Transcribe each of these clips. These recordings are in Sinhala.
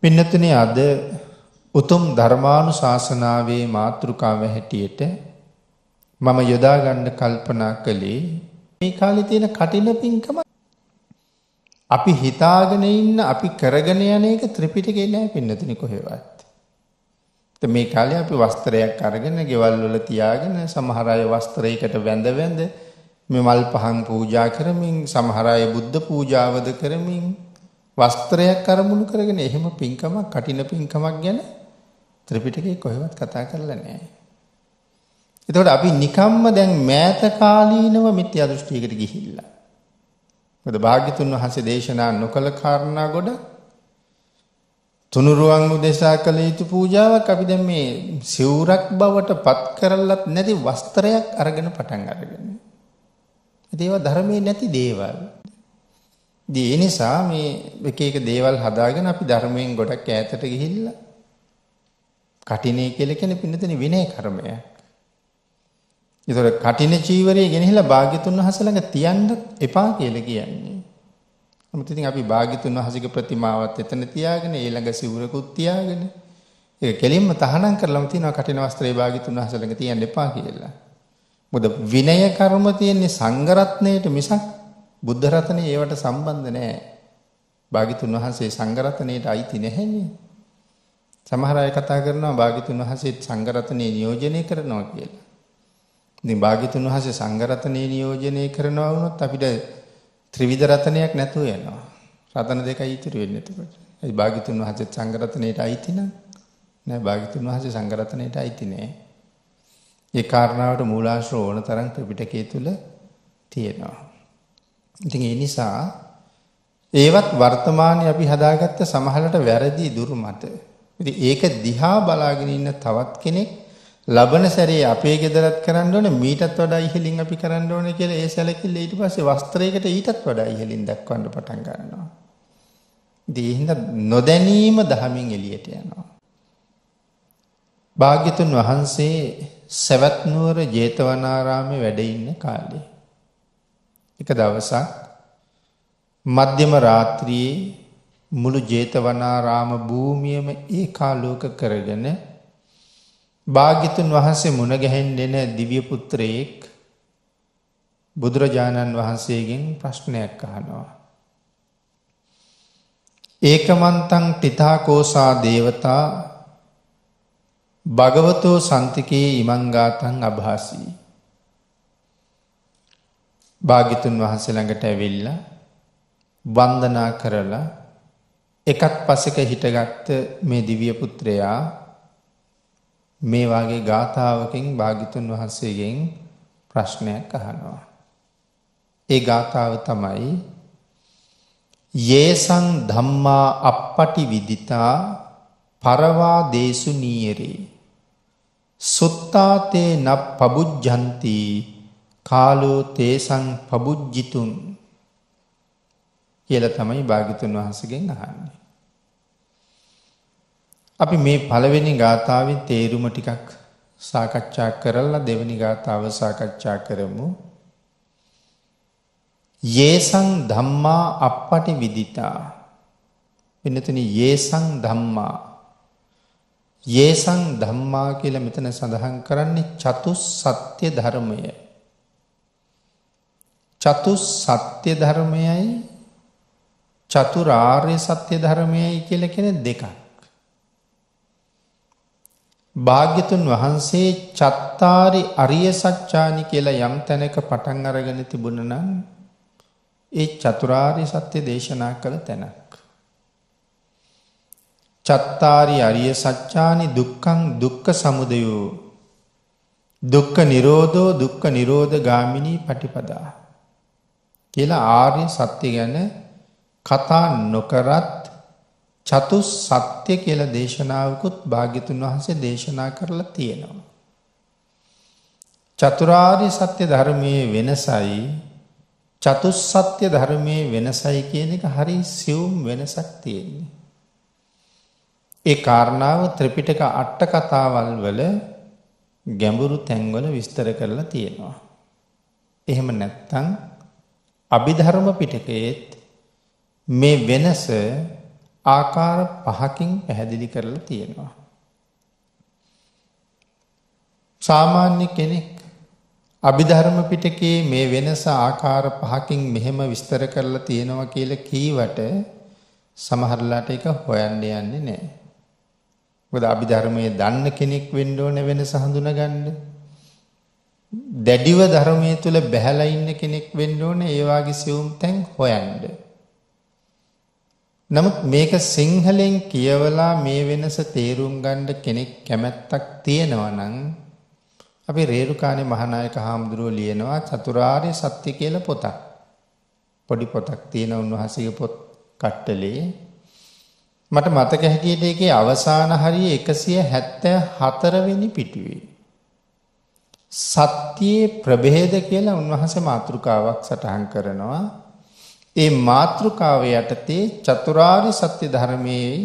පින්නතුනේ අද උතුම් ධර්මානුශාසනාවේ මාතෘකාව හැටියට මම යොදා ගන්න කල්පනා කළේ මේ කාලේ තියෙන කටින පින්කම අපි හිතාගෙන ඉන්න අපි කරගෙන යන එක ත්‍රිපිටකේ නෑ පින්නතුනේ කොහෙවත්. මේ කාලේ අපි වස්ත්‍රයක් අරගෙන ගෙවල් වල තියාගෙන සමහර අය වස්ත්‍රයකට වැඳ මේ මල් පහන් පූජා කරමින් සමහර අය බුද්ධ පූජාවද කරමින් වස්ත්‍රයක් අරමුණු කරගෙන එහෙම පින්කමක් කටින පින්කමක් ගැන ත්‍රිපිටකේ කොහෙවත් කතා කරලා නැහැ. එතකොට අපි නිකම්ම දැන් මෑත කාලීනව මිත්‍යා දෘෂ්ටියකට ගිහිල්ලා. මොකද භාග්‍යතුන් වහන්සේ දේශනා නොකළ කාරණා ගොඩක් තුනුරුවන් උදෙසා කළ යුතු පූජාවක් අපි දැන් මේ සිවුරක් බවට පත් කරලත් නැති වස්ත්‍රයක් අරගෙන පටන් අරගෙන. ඒවා ධර්මයේ නැති දේවල්. ඒ නිසා මේ එක එක දේවල් හදාගෙන අපි ධර්මයෙන් ගොඩක් ඈතට ගිහිල්ලා කටිනේ කියලා කියන්නේ පින්නතනේ විනය කර්මයක්. ඒතර කටින චීවරය ගෙනහිලා භාග්‍යතුන් වහන්සේ ළඟ තියන්න එපා කියලා කියන්නේ. නමුත් ඉතින් අපි භාග්‍යතුන් වහන්සේගේ ප්‍රතිමාවත් එතන තියාගෙන ඒ ළඟ සිවුරකුත් තියාගෙන ඒක කෙලින්ම තහනම් කරලම තියනවා කටින වස්ත්‍රය භාග්‍යතුන් වහන්සේ ළඟ තියන්න එපා කියලා. මොකද විනය කර්ම තියෙන්නේ සංඝ රත්නයේට මිසක් බුද්ධ රත්නයේ ඒවට සම්බන්ධ නැහැ. භාග්‍යතුන් වහන්සේ සංඝ රත්නයේට අයිති නැහැනේ. සමහර අය කතා කරනවා භාග්‍යතුන් වහන්සේ සංඝ රත්නයේ නියෝජනය කරනවා කියලා. ඉතින් භාග්‍යතුන් වහන්සේ සංඝ රත්නයේ නියෝජනය කරනවා වුණොත් අපිට ත්‍රිවිධ රත්නයක් නැතුව යනවා. රත්න දෙකයි ඉතුරු වෙන්නේ එතකොට. ඒ භාග්‍යතුන් වහන්සේ සංඝ රත්නයට අයිති නෑ භාග්‍යතුන් වහන්සේ සංඝ රත්නයට අයිති නෑ. ඒ කාරණාවට මූලාශ්‍ර ඕන තරම් ත්‍රිපිටකයේ තුල තියෙනවා. ඉතින් ඒ නිසා ඒවත් වර්තමානයේ අපි හදාගත්ත සමහරට වැරදි දුර්මත. ඉතින් ඒක දිහා බලාගෙන ඉන්න තවත් කෙනෙක් ලබන සැරේ අපේ ගෙදරත් කරන්න ඕනේ මීටත් වඩා ඉහළින් අපි කරන්න ඕනේ කියලා ඒ සැලකිල්ල ඊට පස්සේ වස්ත්‍රයකට ඊටත් වඩා ඉහළින් දක්වන්න පටන් ගන්නවා. ඉතින් ඒ හින්දා නොදැනීම දහමින් එළියට යනවා. භාග්‍යතුන් වහන්සේ සවැත් නුවර ජේතවනාරාමේ වැඩ ඉන්න කාලේ එක දවසක් මධ්‍යම රාත්‍රියේ මුළු ජේතවනාරාම භූමියම ඒකාලෝක කරගෙන භාග්‍යතුන් වහන්සේ මුණ ගැහෙන්න එන දිව්‍ය පුත්‍රයෙක් බුදුරජාණන් වහන්සේගෙන් ප්‍රශ්නයක් අහනවා. ඒකමන්තං තිතාකෝසා දේවතා භගවතෝ සන්තිකේ ඉමංගාතං අභාසී. භාග්‍යතුන් වහන්සේ ළඟට ඇවිල්ලා වන්දනා කරලා එකත් පසෙක හිටගත්ත මේ දිව්‍ය පුත්‍රයා මේ වාගේ ගාථාවකින් භාග්‍යතුන් වහන්සේගෙන් ප්‍රශ්නයක් අහනවා. ඒ ගාථාව තමයි යේසං ධම්මා අප්පටි විදිතා පරවා දේසු නීයරේ සුත්තාතේ න පබුජ්ජන්ති කාලෝ තේසං පබුජ්ජිතුන් කියලා තමයි භාග්‍යතුන් වහන්සේගෙන් අහන්නේ. අපි මේ පළවෙනි ගාථාවේ තේරුම ටිකක් සාකච්ඡා කරලා දෙවෙනි ගාථාව සාකච්ඡා කරමු. යේසං ධම්මා අප්පටි විදිතා. වෙනතන යේසං ධම්මා. යේසං ධම්මා කියලා මෙතන සඳහන් කරන්නේ චතුස්සත්‍ය ධර්මය. චතුස්සත්‍ය ධර්මයයි චතුරාර්ය සත්‍ය ධර්මයයි කියලා කියන දෙකක්. භාග්‍යතුන් වහන්සේ චත්තාරි අරිය සත්‍යානි කියලා යම් තැනක පටන් අරගෙන තිබුණා නම් ඒ චතුරාර්ය සත්‍ය දේශනා කළ තැනක්. චත්තාරි අරිය සත්‍යානි දුක්ඛං දුක්ඛ සමුදයෝ දුක්ඛ නිරෝධෝ දුක්ඛ නිරෝධ ගාමිනී පටිපදා කියලා ආර්ය සත්‍ය ගැන කතා නොකරත් චතුස්සත්‍ය කියලා දේශනාවකුත් භාග්‍යතුන් වහන්සේ දේශනා කරලා තියෙනවා. චතුරාර්ය සත්‍ය ධර්මයේ වෙනසයි චතුස්සත්‍ය ධර්මයේ වෙනසයි කියන එක හරි සියුම් වෙනසක් තියෙන්නේ. ඒ කාරණාව ත්‍රිපිටක අට කතාවල් වල ගැඹුරු තැන්වල විස්තර කරලා තියෙනවා. එහෙම නැත්නම් අභිධර්ම පිටකයේත් මේ වෙනස ආකාර පහකින් පැහැදිලි කරලා තියෙනවා. සාමාන්‍ය කෙනෙක් අභිධර්ම පිටකේ මේ වෙනස ආකාර පහකින් මෙහෙම විස්තර කරලා තියෙනවා කියලා කීවට සමහරලාට ඒක හොයන්න යන්නේ නැහැ. මොකද අභිධර්මයේ දන්න කෙනෙක් වෙන්න ඕන වෙනස හඳුනගන්න. දැඩිව ධර්මයේ තුල බැහැලා ඉන්න කෙනෙක් වෙන්න ඕන ඒ වාගේ සියුම් තැන් හොයන්න. නමුත් මේක සිංහලෙන් කියවලා මේ වෙනස තේරුම් ගන්න කෙනෙක් කැමැත්තක් තියෙනවා නම් අපි රේරුකානේ මහානායක හාමුදුරුවෝ ලියනවා චතුරාර්ය සත්‍ය කියලා පොතක්. පොඩි පොතක් තියෙන උන්වහන්සේගේ පොත් කට්ටලේ. මට මතක හැටියට ඒකේ අවසාන හරිය 174 වෙනි පිටුවේ. සත්‍යයේ ප්‍රභේද කියලා උන්වහන්සේ මාතෘකාවක් සටහන් කරනවා. ඒ මාතෘකාව යටතේ චතුරාර්ය සත්‍ය ධර්මයේ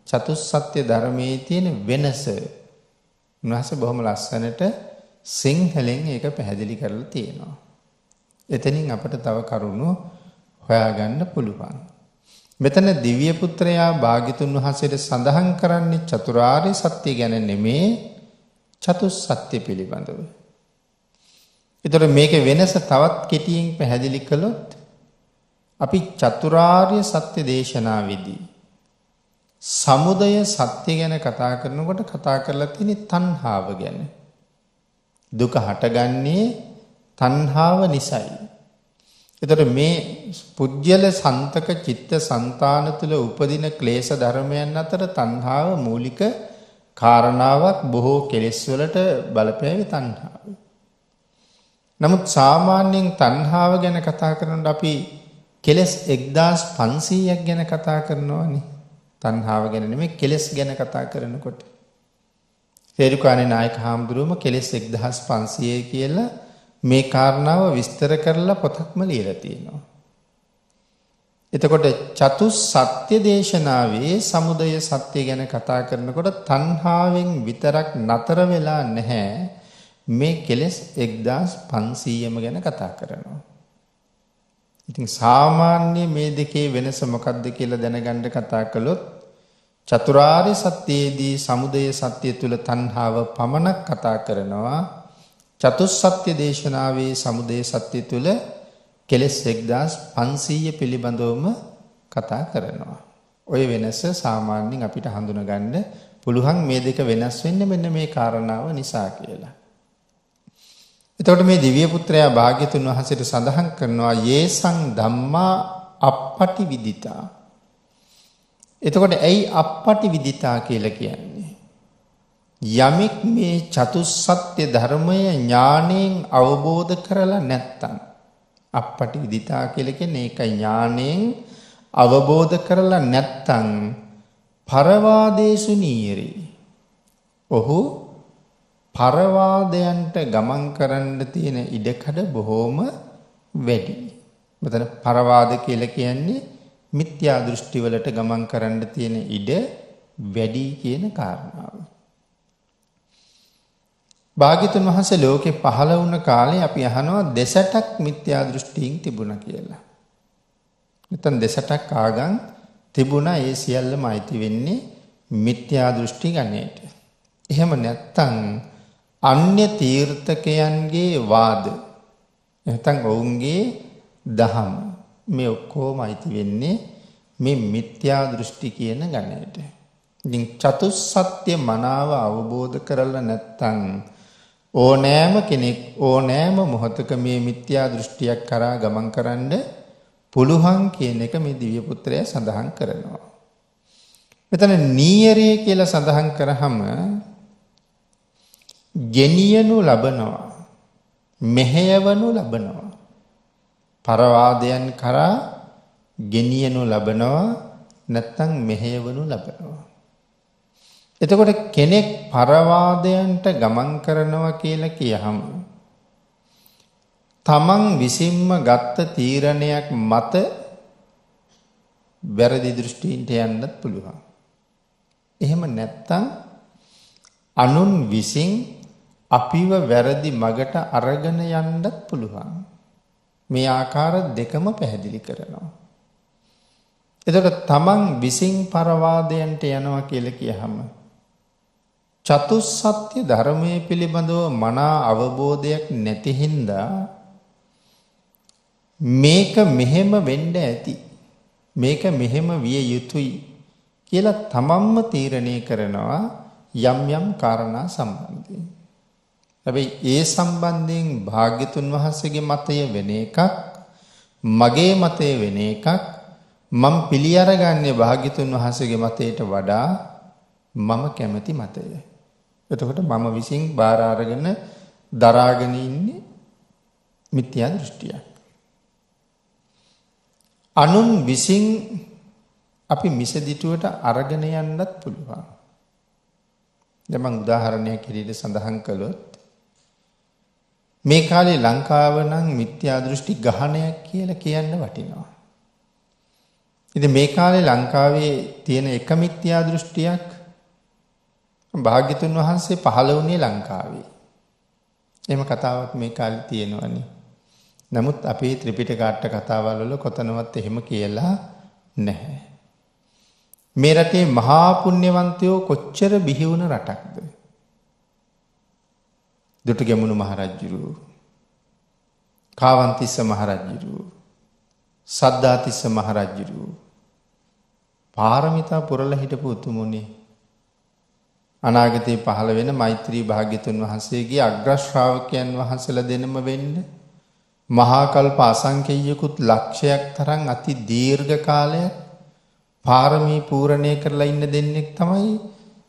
චතුස්සත්‍ය ධර්මයේ තියෙන වෙනස උන්වහන්සේ බොහොම ලස්සනට සිංහලෙන් ඒක පැහැදිලි කරලා තියෙනවා. එතනින් අපිට තව කරුණු හොයාගන්න පුළුවන්. මෙතන දිව්‍ය පුත්‍රයා භාග්‍යතුන් වහන්සේට සඳහන් කරන්නේ චතුරාර්ය සත්‍ය ගැන නෙමේ චතුස්සත්‍ය පිළිබඳව. ඒතර මේකේ වෙනස තවත් කෙටියෙන් පැහැදිලි කළොත් අපි චතුරාර්ය සත්‍ය දේශනාවේදී සමුදය සත්‍ය ගැන කතා කරනකොට කතා කරලා තියෙන්නේ තණ්හාව ගැන. දුක හටගන්නේ තණ්හාව නිසායි. එතකොට මේ පුජ්‍යල සන්තක චිත්ත සංතාන තුල උපදින ක්ලේශ ධර්මයන් අතර තණ්හාව මූලික කාරණාවක්. බොහෝ කෙලෙස් වලට බලපෑවේ තණ්හාව. නමුත් සාමාන්‍යයෙන් තණ්හාව ගැන කතා කරනකොට අපි කෙලෙස් 1500ක් ගැන කතා කරනවානේ. තණ්හාව ගැන නෙමෙයි කෙලෙස් ගැන කතා කරනකොට. රේරුකානේ නායක හාමුදුරුවෝම කෙලෙස් 1500 කියලා මේ කාරණාව විස්තර කරලා පොතක්ම ලියලා තියෙනවා. එතකොට චතුස්සත්‍ය දේශනාවේ සමුදය සත්‍ය ගැන කතා කරනකොට තණ්හාවෙන් විතරක් නතර වෙලා නැහැ. මේ කෙලෙස් 1500ම ගැන කතා කරනවා. ඉතින් සාමාන්‍ය මේ දෙකේ වෙනස මොකක්ද කියලා දැනගන්න කතා කළොත් චතුරාර්ය සත්‍යයේදී සමුදය සත්‍ය තුල තණ්හාව පමණක් කතා කරනවා. චතුස්සත්‍ය දේශනාවේ සමුදය සත්‍ය තුල කෙලෙස් 1500 පිළිබඳවම කතා කරනවා. ওই වෙනස සාමාන්‍යයෙන් අපිට හඳුනගන්න පුළුවන් මේ දෙක වෙනස් වෙන්නේ මෙන්න මේ කාරණාව නිසා කියලා. එතකොට මේ දිව්‍ය පුත්‍රයා භාග්‍යතුන් වහන්සේට සඳහන් කරනවා යේසං ධම්මා අප්පටි විදිතා. එතකොට ඇයි අප්පටි විදිතා කියලා කියන්නේ? යමෙක් මේ චතුස්සත්‍ය ධර්මය ඥාණයෙන් අවබෝධ කරලා නැත්තම් අප්පටි විදිතා කියලා කියන්නේ ඒකයි ඥාණයෙන් අවබෝධ කරලා නැත්තම් පරවාදේසු නීරි. ඔහු පරවාදයන්ට ගමන් කරන්න තියෙන ඉඩකඩ බොහෝම වැඩි. මෙතන පරවාද කියලා කියන්නේ මිත්‍යා දෘෂ්ටි වලට ගමන් කරන්න තියෙන ඉඩ වැඩි කියන කාරණාව. භාග්‍යතුන් වහන්සේ ලෝකේ පහළ වුණ කාලේ අපි අහනවා දෙසටක් මිත්‍යා දෘෂ්ටීන් තිබුණා කියලා. නැත්නම් දෙසටක් ආගම් තිබුණා. ඒ සියල්ලම අයිති වෙන්නේ මිත්‍යා දෘෂ්ටි ගණයට. එහෙම නැත්නම් අන්‍ය තීර්ථකයන්ගේ වාද නැත්නම් ඔවුන්ගේ දහම් මේ ඔක්කොම අයිති වෙන්නේ මේ මිත්‍යා දෘෂ්ටි කියන ගණයට. ඉතින් චතුස්සත්‍ය මනාව අවබෝධ කරලා නැත්නම් ඕනෑම කෙනෙක් ඕනෑම මොහොතක මේ මිත්‍යා දෘෂ්ටියක් කරා ගමන් කරන්න පුළුවන් කියන එක මේ දිව්‍ය පුත්‍රයා සඳහන් කරනවා. මෙතන නීයරේ කියලා සඳහන් කරාම ගෙනියනු ලබනවා, මෙහෙයවනු ලබනවා. පරවාදයන් කරා ගෙනියනු ලබනවා නැත්නම් මෙහෙයවනු ලබනවා. එතකොට කෙනෙක් පරවාදයන්ට ගමන් කරනවා කියලා කියහම තමන් විසින්ම ගත්ත තීරණයක් මත වැරදි දෘෂ්ටීන්ට යන්නත් පුළුවන්. එහෙම නැත්නම් අනුන් විසින් අපිව වැරදි මගට අරගෙන යන්නත් පුළුවන්. මේ ආකාර දෙකම පැහැදිලි කරනවා. එතකොට තමන් විසින් පරවාදයන්ට යනවා කියලා කියහම චතුස්සත්‍ය ධර්මයේ පිළිබඳව මනා අවබෝධයක් නැති හින්දා මේක මෙහෙම වෙන්න ඇති. මේක මෙහෙම විය යුතුයි කියලා තමන්ම තීරණය කරනවා යම් යම් කාරණා සම්බන්ධයෙන්. හැබැයි ඒ සම්බන්ධයෙන් භාග්‍යතුන් වහන්සේගේ මතය වෙන එකක්, මගේ මතය වෙන එකක්. මම පිළි අරගන්නේ භාග්‍යතුන් වහන්සේගේ මතයට වඩා මම කැමති මතය. එතකොට මම විසින් බාර අරගෙන දරාගෙන ඉන්නේ මිත්‍යා දෘෂ්ටියක්. අනුන් විසින් අපි මිසදිටුවට අරගෙන යන්නත් පුළුවන්. දැන් මම උදාහරණයක් විදිහට සඳහන් කළොත් මේ කාලේ ලංකාව නම් මිත්‍යා දෘෂ්ටි ගහණයක් කියලා කියන්න වටිනවා. ඉතින් මේ කාලේ ලංකාවේ තියෙන එක මිත්‍යා දෘෂ්ටියක් භාග්‍යතුන් වහන්සේ පහළ වුණේ ලංකාවේ. එහෙම කතාවක් මේ කාලේ තියෙනවනේ. නමුත් අපේ ත්‍රිපිටක අට කතාවල් වල කොතනවත් එහෙම කියලා නැහැ. මේ රටේ මහා පුණ්‍යවන්තයෝ කොච්චර බිහි වුණ රටක්ද? දුටුගැමුණු මහරජුරු, කාවන්තිස්ස මහරජුරු, සද්ධාතිස්ස මහරජුරු පාරමිතා පුරලා හිටපු උතුමුනේ. අනාගතේ පහළ වෙන මෛත්‍රී භාග්‍යතුන් වහන්සේගේ අග්‍ර ශ්‍රාවකයන් වහන්සේලා දෙනම වෙන්න මහා කල්ප අසංකේයකුත් ලක්ෂයක් තරම් අති දීර්ඝ කාලයක් පාරමී පූර්ණේ කරලා ඉන්න දෙන්නෙක් තමයි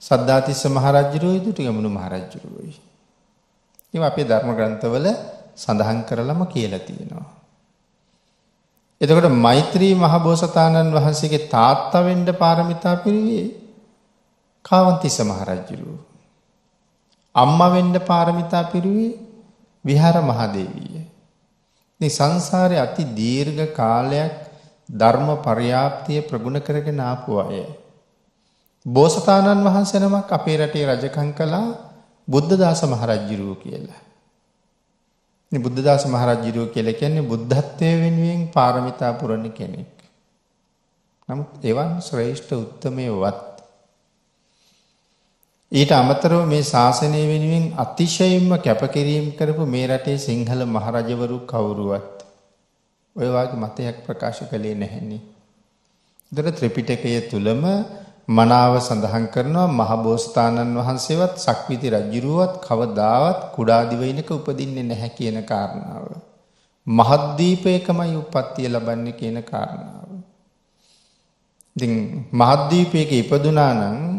සද්ධාතිස්ස මහරජුරුයි දුටුගැමුණු මහරජුරුයි. ඒවා අපේ ධර්ම ග්‍රන්ථවල සඳහන් කරලම කියලා තියෙනවා. එතකොට මෛත්‍රී මහ බෝසතාණන් වහන්සේගේ තාත්තා වෙන්න පාරමිතා පිරුවේ කාවන්තිස්ස මහරජුරු. අම්මා වෙන්න පාරමිතා පිරුවේ විහාර මහදේවිය. මේ සංසාරේ අති දීර්ඝ කාලයක් ධර්ම පර්‍යාප්තිය ප්‍රගුණ කරගෙන ආපු අය. බෝසතාණන් වහන්සේ නමක් අපේ රටේ රජකම් කළා බුද්ධදාස මහරජුරු කියලා. මේ බුද්ධදාස මහරජුරු කියලා කියන්නේ බුද්ධත්වයේ වෙනුවෙන් පාරමිතා පුරන කෙනෙක්. නමුත් එවන් ශ්‍රේෂ්ඨ උත්තමයවත් ඊට අමතරව මේ ශාසනය වෙනුවෙන් අතිශයින්ම කැපකිරීම කරපු මේ රටේ සිංහල මහරජවරු කවුරුවත් ඔය වගේ මතයක් ප්‍රකාශ කළේ නැහෙනේ. ඒතර ත්‍රිපිටකය තුලම මනාව සඳහන් කරනවා මහබෝසතාණන් වහන්සේවත් සක්විති රජුරුවත් කවදාවත් කුඩා දිවයිනක උපදින්නේ නැහැ කියන කාරණාව. මහද්වීපයකමයි උප්පත්තිය ලබන්නේ කියන කාරණාව. ඉතින් මහද්වීපයක ඉපදුනා නම්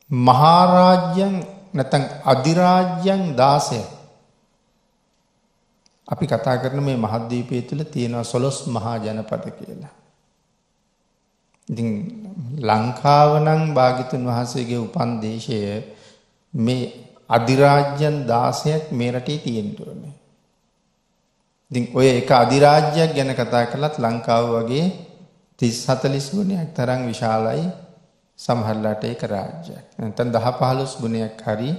මහරජයන් නැත්නම් අධිරාජ්‍යයන් 16 අපි කතා කරන මේ මහද්වීපය තුල තියෙනවා 12 මහා ජනපද කියලා. ඉතින් ලංකාව නම් භාග්‍යතුන් වහන්සේගේ උපන් දේශය මේ අධිරාජ්‍යයන් 16ක් මේ රටේ තියෙන්න ඕනේ. ඉතින් ඔය එක අධිරාජ්‍යයක් ගැන කතා කළත් ලංකාව වගේ 30 40 ගුණයක් තරම් විශාලයි. සමහරලාට ඒක රාජ්‍යයක්. නැත්නම් 10-15 ගුණයක් හරි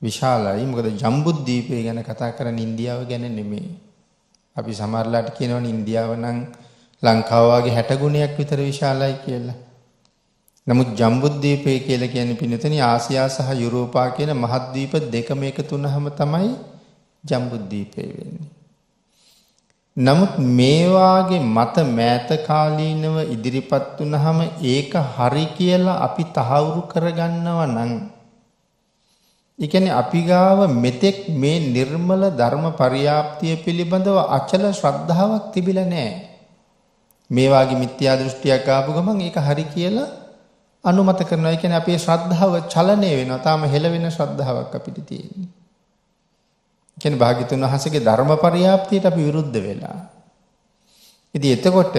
විශාලයි. මොකද ජම්බුද්වීපය ගැන කතා කරන්නේ ඉන්දියාව ගැන නෙමෙයි. අපි සමහරලාට කියනවනේ ඉන්දියාව නම් ලංකාව වගේ 60 ගුණයක් විතර විශාලයි කියලා. නමුත් ජම්බුද්වීපය කියලා කියන්නේ පින්නතනේ ආසියා සහ යුරෝපා කියන මහද්වීප දෙකම එකතු වුනහම තමයි ජම්බුද්වීපය වෙන්නේ. නමුත් මේ වාගේ මත මෑත කාලීනව ඉදිරිපත් වුනහම ඒක හරි කියලා අපි තහවුරු කරගන්නවා නම් ඒ කියන්නේ අපි ගාව මෙතෙක් මේ නිර්මල ධර්ම පරියාප්තිය පිළිබඳව අචල ශ්‍රද්ධාවක් තිබිලා නැහැ. මේ වාගේ මිත්‍යා දෘෂ්ටියක් ආපු ගමන් ඒක හරි කියලා අනුමත කරනවා. ඒ කියන්නේ අපේ ශ්‍රද්ධාව චලනය වෙනවා. තාම හෙළවෙන ශ්‍රද්ධාවක් අපිට තියෙන්නේ. කියන්නේ භාග්‍යතුන් වහන්සේගේ ධර්ම පරියාප්තියට අපි විරුද්ධ වෙලා. ඉතින් එතකොට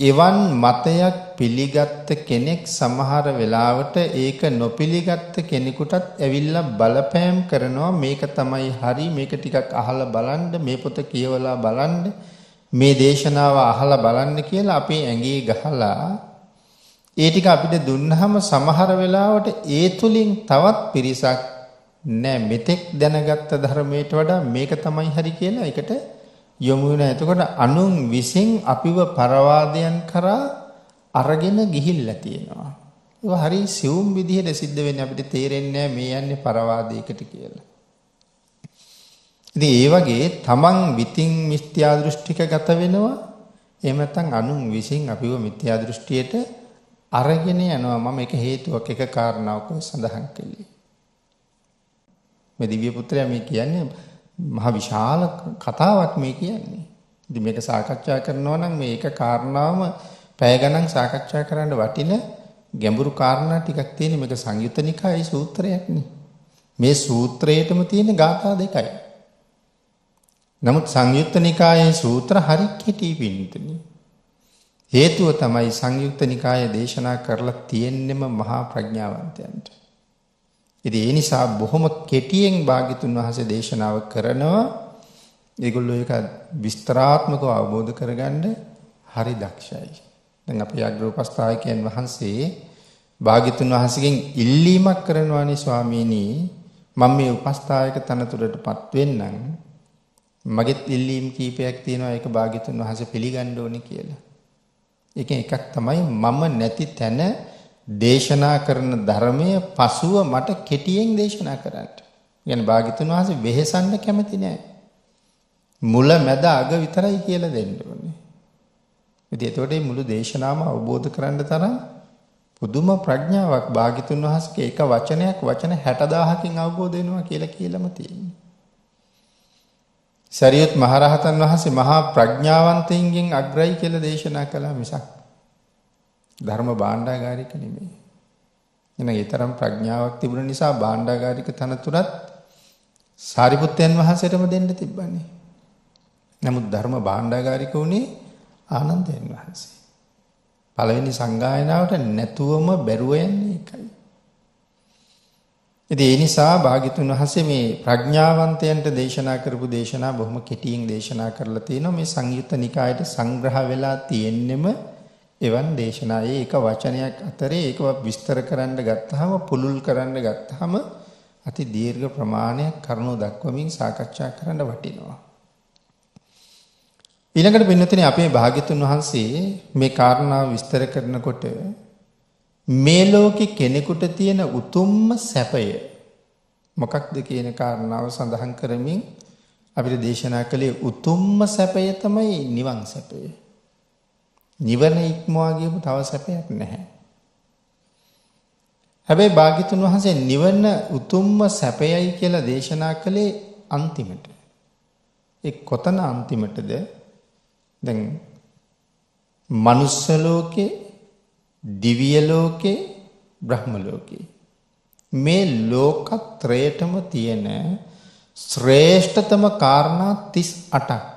එවන් මතයක් පිළිගත්ත කෙනෙක් සමහර වෙලාවට ඒක නොපිළිගත්ත කෙනෙකුටත් ඇවිල්ලා බලපෑම් කරනවා මේක තමයි හරි මේක ටිකක් අහලා බලන්න මේ පොත කියවලා බලන්න මේ දේශනාව අහලා බලන්න කියලා අපේ ඇඟේ ගහලා ඒ ටික අපිට දුන්නාම සමහර වෙලාවට ඒ තුලින් තවත් පිරිසක් නෑ මෙතෙක් දැනගත්ත ධර්මයට වඩා මේක තමයි හරි කියලා ඒකට යොමු වෙනවා. එතකොට අනුන් විසින් අපිව පරවාදයන් කරා අරගෙන ගිහිල්ලා තියෙනවා. ඒක හරි සියුම් විදිහට සිද්ධ වෙන්නේ අපිට තේරෙන්නේ මේ යන්නේ පරවාදයකට කියලා. ඉතින් ඒ වගේ තමන් විතින් මිත්‍යා දෘෂ්ටික ගත වෙනවා. එහෙම නැත්නම් අනුන් විසින් අපිව මිත්‍යා දෘෂ්ටියට අරගෙන යනවා. මම එක හේතුවක් එක කාරණාවක් සඳහන් කළේ. මේ දිව්‍ය පුත්‍රයා මේ කියන්නේ මහ විශාල කතාවක් මේ කියන්නේ. ඉතින් මේක සාකච්ඡා කරනවා නම් මේ එක කාරණාවම පැය ගණන් සාකච්ඡා කරන්න වටින ගැඹුරු කාරණා ටිකක් තියෙන මේක සංයුත්ත නිකායේ සූත්‍රයක් නේ. මේ සූත්‍රයේටම තියෙන ගාථා දෙකයි. නමුත් සංයුත්ත නිකායේ සූත්‍ර හරි කෙටි පින්තුනි. හේතුව තමයි සංයුක්ත නිකායේ දේශනා කරලා තියෙන්නෙම මහා ප්‍රඥාවන්තයන්ට. ඉතින් ඒ නිසා බොහොම කෙටියෙන් භාග්‍යතුන් වහන්සේ දේශනාව කරනවා. ඒගොල්ලෝ ඒක විස්තරාත්මකව අවබෝධ කරගන්න හරි දක්ෂයි. දැන් අපේ අග්‍රෝපස්ථායකයන් වහන්සේ භාග්‍යතුන් වහන්සේගෙන් ඉල්ලීමක් කරනවානේ ස්වාමීනි මම මේ උපස්ථායක තනතුරටපත් වෙන්නම්. මගෙත් ඉල්ලීම් කීපයක් තියෙනවා ඒක භාග්‍යතුන් වහන්සේ පිළිගන්න ඕනේ කියලා. ඒකෙන් එකක් තමයි මම නැති තැන දේශනා කරන ධර්මය පසුව මට කෙටියෙන් දේශනා කරන්න. කියන්නේ භාග්‍යතුන් වහන්සේ වෙහෙසන්න කැමති නෑ. මුල මැද අග විතරයි කියලා දෙන්න ඕනේ. ඉතින් ඒතකොට මේ මුළු දේශනාවම අවබෝධ කරගන්න තරම් පුදුම ප්‍රඥාවක් භාග්‍යතුන් වහන්සේගේ එක වචනයක් වචන 60000කින් අවබෝධ වෙනවා කියලා කියලාම තියෙනවා. සරියුත් මහරහතන් වහන්සේ මහා ප්‍රඥාවන්තයින්ගෙන් අග්‍රයි කියලා දේශනා කළා මිසක් ධර්ම භාණ්ඩාගාරික නෙමෙයි. එන ඒ තරම් ප්‍රඥාවක් තිබුණ නිසා භාණ්ඩාගාරික තනතුරත් සාරිපුත්තයන් වහන්සේටම දෙන්න තිබ්බනේ. නමුත් ධර්ම භාණ්ඩාගාරික උනේ ආනන්දයන් වහන්සේ. පළවෙනි සංගායනාවට නැතුවම බැරුව යන්නේ ඒකයි. ඉතින් ඒ නිසා භාග්‍යතුන් වහන්සේ මේ ප්‍රඥාවන්තයන්ට දේශනා කරපු දේශනා බොහොම කෙටියෙන් දේශනා කරලා තිනවා. මේ සංයුත්ත නිකායට සංග්‍රහ වෙලා තියෙන්නෙම එවන් දේශනා. ඒක වචනයක් අතරේ ඒක විස්තර කරන්න ගත්තාම පුළුල් කරන්න ගත්තාම අති දීර්ඝ ප්‍රමාණයක් කරුණු දක්වමින් සාකච්ඡා කරන්න වටිනවා. ඊළඟට පින්නතනේ අපේ භාග්‍යතුන් වහන්සේ මේ කාරණාව විස්තර කරනකොට මේ ලෝකේ කෙනෙකුට තියෙන උතුම්ම සැපය මොකක්ද කියන කාරණාව සඳහන් කරමින් අපිට දේශනා කළේ උතුම්ම සැපය තමයි නිවන් සැපය. නිවන ඉක්මවා ගියපු තව සැපයක් නැහැ. හැබැයි භාග්‍යතුන් වහන්සේ නිවන උතුම්ම සැපයයි කියලා දේශනා කළේ අන්තිමට. ඒ කොතන අන්තිමටද? දැන් මනුස්ස ලෝකේ, දිව්‍ය ලෝකේ, බ්‍රහ්ම ලෝකේ මේ ලෝකත්‍රයටම තියෙන ශ්‍රේෂ්ඨතම කාරණා 38ක්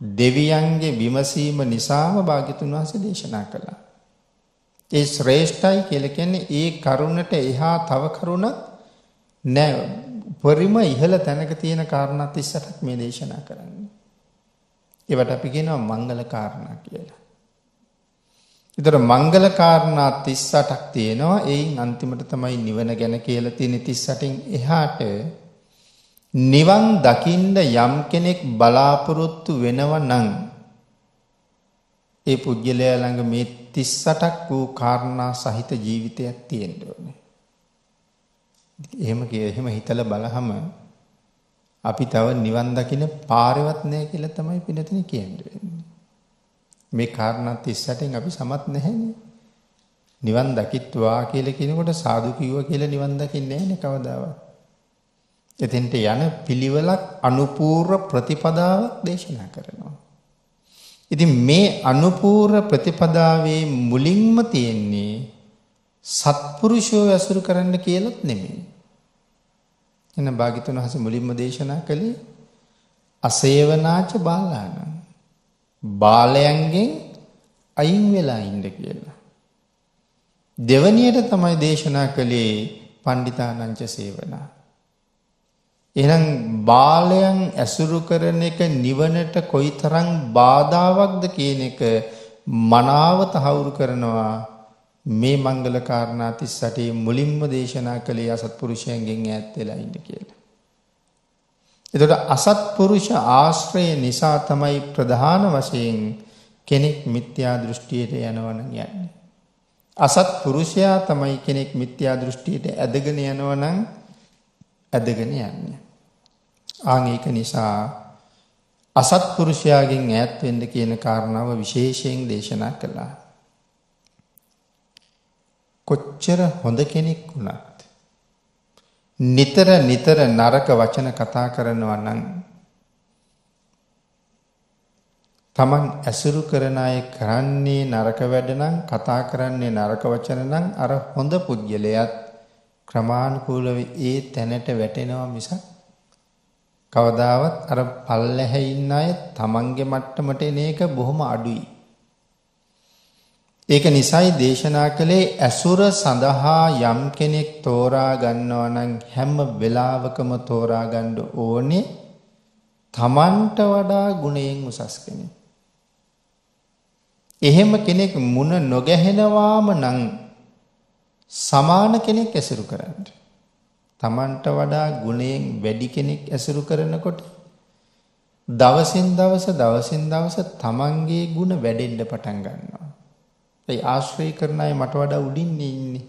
දෙවියන්ගේ විමසීම නිසාම භාග්‍යතුන් වහන්සේ දේශනා කළා. ඒ ශ්‍රේෂ්ඨයි කියලා කියන්නේ ඒ කරුණට එහා තව කරුණක් නෑ. පරිම ඉහළ තැනක තියෙන කාරණා 38ක් මේ දේශනා කරන්නේ. ඒවට අපි කියනවා මංගල කාරණා කියලා. ඒතර මංගල කාරණා 38ක් තියෙනවා. එයින් අන්තිමට තමයි නිවන ගැන කියලා තියෙන 38න් එහාට නිවන් දකින්න යම් කෙනෙක් බලාපොරොත්තු වෙනව නම් ඒ පුජ්‍යලයා ළඟ මේ 38ක් වූ කාරණා සහිත ජීවිතයක් තියෙන්න ඕනේ. එහෙම හිතලා බලහම අපි තව නිවන් දකින්න පාරවත් නැහැ කියලා තමයි පිළිතුරේ කියන්නේ. මේ කාරණා 38න් අපි සමත් නැහැනේ. නිවන් දකිත්වා කියලා කියනකොට සාදු කිව්වා කියලා නිවන් දකින්නේ නැහැ නේ කවදාවත්. එතෙන්ට යන පිළිවෙලක් අනුපූර්ව ප්‍රතිපදාවක් දේශනා කරනවා. ඉතින් මේ අනුපූර්ව ප්‍රතිපදාවේ මුලින්ම තියෙන්නේ සත්පුරුෂෝ ඇසුරු කරන්න කියලාත් නෙමෙයි. එන භාග්‍යතුන් වහන්සේ මුලින්ම දේශනා කළේ අසේවනාච බාලාන. බාලයන්ගෙන් අයින් වෙලා ඉන්න කියලා. දෙවනියට තමයි දේශනා කළේ පණ්ඩිතානංච සේවනා. එහෙනම් බාලයන් ඇසුරු කරන එක නිවනට කොයිතරම් බාධාවක්ද කියන එක මනාව තහවුරු කරනවා මේ මංගල කාරණා 38 මුලින්ම දේශනා කළේ අසත්පුරුෂයන්ගෙන් ඈත් වෙලා ඉන්න කියලා. එතකොට අසත්පුරුෂ ආශ්‍රය නිසා තමයි ප්‍රධාන වශයෙන් කෙනෙක් මිත්‍යා දෘෂ්ටියට යනවා නම් යන්නේ. අසත් පුරුෂයා තමයි කෙනෙක් මිත්‍යා දෘෂ්ටියට ඇදගෙන යනවා නම් ඇදගෙන යන්නේ. ආන් ඒක නිසා අසත් පුරුෂයාගෙන් ඈත් වෙන්න කියන කාරණාව විශේෂයෙන් දේශනා කළා. කොච්චර හොඳ කෙනෙක් වුණත් නිතර නිතර නරක වචන කතා කරනවා නම් තමන් ඇසුරු කරන අය කරන්නේ නරක වැඩ නම් කතා කරන්නේ නරක වචන නම් අර හොඳ පුද්ගලයාත් ක්‍රමානුකූලව ඒ තැනට වැටෙනවා මිසක් කවදාවත් අර පල්ලෙහි ඉන්න අය තමන්ගේ මට්ටමට එන එක බොහොම අඩුයි. ඒක නිසායි දේශනා කළේ ඇසුර සඳහා යම් කෙනෙක් තෝරා ගන්නවා නම් හැම වෙලාවකම තෝරා ගන්න ඕනේ තමන්ට වඩා ගුණයෙන් උසස් කෙනෙක්. එහෙම කෙනෙක් මුණ නොගැහෙනවාම නම් සමාන කෙනෙක් ඇසුරු කරන්න. තමන්ට වඩා ගුණයෙන් වැඩි කෙනෙක් ඇසුරු කරනකොට දවසින් දවස තමන්ගේ ගුණ වැඩෙන්න පටන් ගන්නවා. ඒ ආශ්‍රය කරන අය මට වඩා උඩින් ඉන්නේ.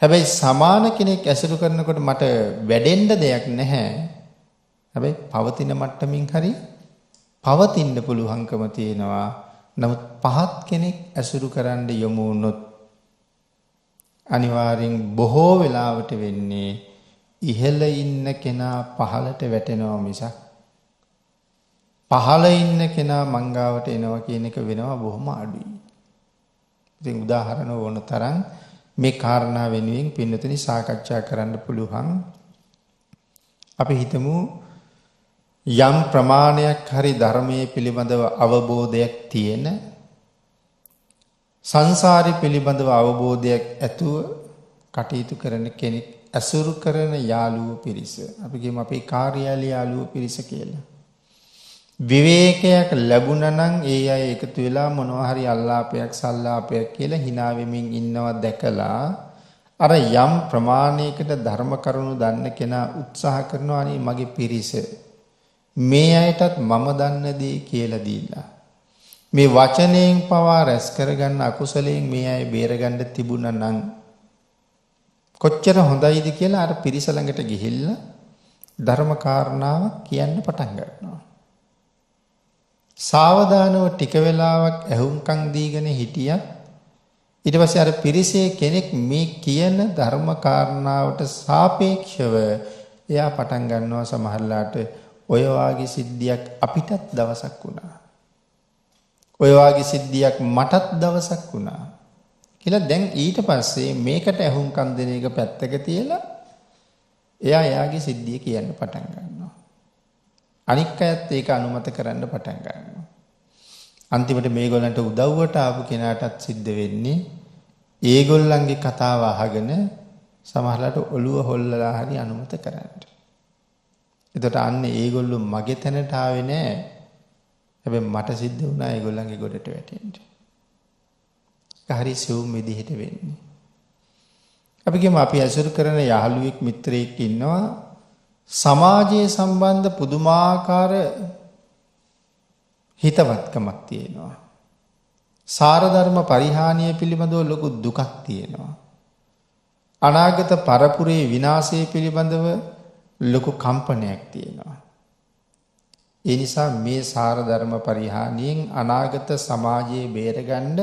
හැබැයි සමාන කෙනෙක් ඇසුරු කරනකොට මට වැඩෙන්න දෙයක් නැහැ. හැබැයි පවතින මට්ටමින් හරි පවතින්න පුළුවන්කම තියෙනවා. නමුත් පහත් කෙනෙක් ඇසුරු කරන්න යොමු වුණොත් අනිවාර්යෙන් බොහෝ වෙලාවට වෙන්නේ ඉහළ ඉන්න කෙනා පහළට වැටෙනවා මිසක් පහළ ඉන්න කෙනා මංගාවට එනවා කියන එක වෙනවා බොහොම අඩුයි. ඉතින් උදාහරණ ඕන තරම් මේ කාරණා වෙනුවෙන් පින්නතුනි සාකච්ඡා කරන්න පුළුවන්. අපි හිතමු යම් ප්‍රමාණයක් හරි ධර්මයේ පිළිබඳව අවබෝධයක් තියෙන සංසාරي පිළිබඳව අවබෝධයක් ඇතුව කටයුතු කරන කෙනෙක් ඇසුරු කරන යාළුවෝ පිරිස. අපි කියමු අපේ කාර්යාලය යාළුවෝ පිරිස කියලා. විවේකයක් ලැබුණා නම් ඒ අය එකතු වෙලා මොනවා හරි අල්ලාපයක් සල්ලාපයක් කියලා hina වෙමින් ඉන්නවා දැකලා අර යම් ප්‍රමාණයකට ධර්ම කරුණු දන්න කෙනා උත්සාහ කරනවා අනේ මගේ පිරිස මේ අයටත් මම දන්න දේ කියලා දීලා මේ වචනයෙන් පවා රැස් කරගන්න අකුසලයෙන් මේ අය බේරගන්න තිබුණා නම් කොච්චර හොඳයිද කියලා අර පිරිස ළඟට ගිහිල්ලා ධර්ම කාරණාවක් කියන්න පටන් ගන්නවා. සාවධානව ටික වෙලාවක් ඇහුම්කන් දීගෙන හිටියත් ඊට පස්සේ අර පිරිසේ කෙනෙක් මේ කියන ධර්ම කාරණාවට සාපේක්ෂව එයා පටන් ගන්නවා සමහරලාට ඔය වාගේ සිද්ධියක් අපිටත් දවසක් වුණා. ඔය වාගේ සිද්ධියක් මටත් දවසක් වුණා. කියලා දැන් ඊට පස්සේ මේකට ඇහුම්කන් දෙන එක පැත්තක තියලා එයා එයාගේ සිද්ධිය කියන්න පටන් ගන්නවා. අනික් අයත් ඒක අනුමත කරන්න පටන් ගන්නවා. අන්තිමට මේගොල්ලන්ට උදව්වට ආපු කෙනාටත් සිද්ධ වෙන්නේ ඒගොල්ලන්ගේ කතාව අහගෙන සමහරලාට ඔළුව හොල්ලලා හරි අනුමත කරන්න. එතකොට අන්න ඒගොල්ලෝ මගේ තැනට ආවේ නෑ. හැබැයි මට සිද්ධ වුණා ඒගොල්ලන්ගේ ගොඩට වැටෙන්න. ඒක හරි සූම් විදිහට වෙන්නේ. අපි කියමු අපි ඇසුරු කරන යහළුවෙක් මිත්‍රයෙක් ඉන්නවා සමාජයේ සම්බන්ධ පුදුමාකාර හිතවත්කමක් තියෙනවා. සාර ධර්ම පරිහානිය පිළිබඳව ලොකු දුකක් තියෙනවා. අනාගත පරපුරේ විනාශය පිළිබඳව ලොකු කම්පනයක් තියෙනවා. ඒ නිසා මේ සාර ධර්ම පරිහානියෙන් අනාගත සමාජයේ බේරගන්න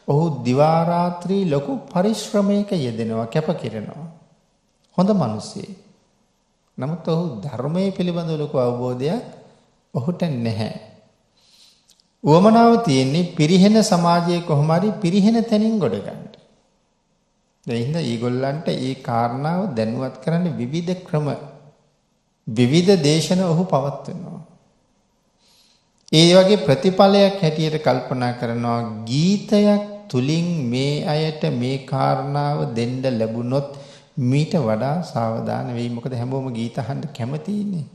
ඔහු දිවා රාත්‍රී ලොකු පරිශ්‍රමයක යෙදෙනවා කැපකිරෙනවා. හොඳ මිනිසෙක්. නමුත් ඔහු ධර්මයේ පිළිබඳව ලොකු අවබෝධයක් ඔහුට නැහැ. උවමනාව තියෙන්නේ පිරිහෙන සමාජයේ කොහොම හරි පිරිහෙන තැනින් ගොඩ ගන්න. ඒ හින්දා ඊගොල්ලන්ට ඒ කාරණාව දැනුවත් කරන්න විවිධ ක්‍රම විවිධ දේශන ඔහු පවත්වනවා. ඒ වගේ ප්‍රතිඵලයක් හැටියට කල්පනා කරනවා ගීතයක් තුලින් මේ අයට මේ කාරණාව දෙන්න ලැබුණොත් මීට වඩා සාවධාන වෙයි. මොකද හැමෝම ගීත අහන්න කැමතිනේ.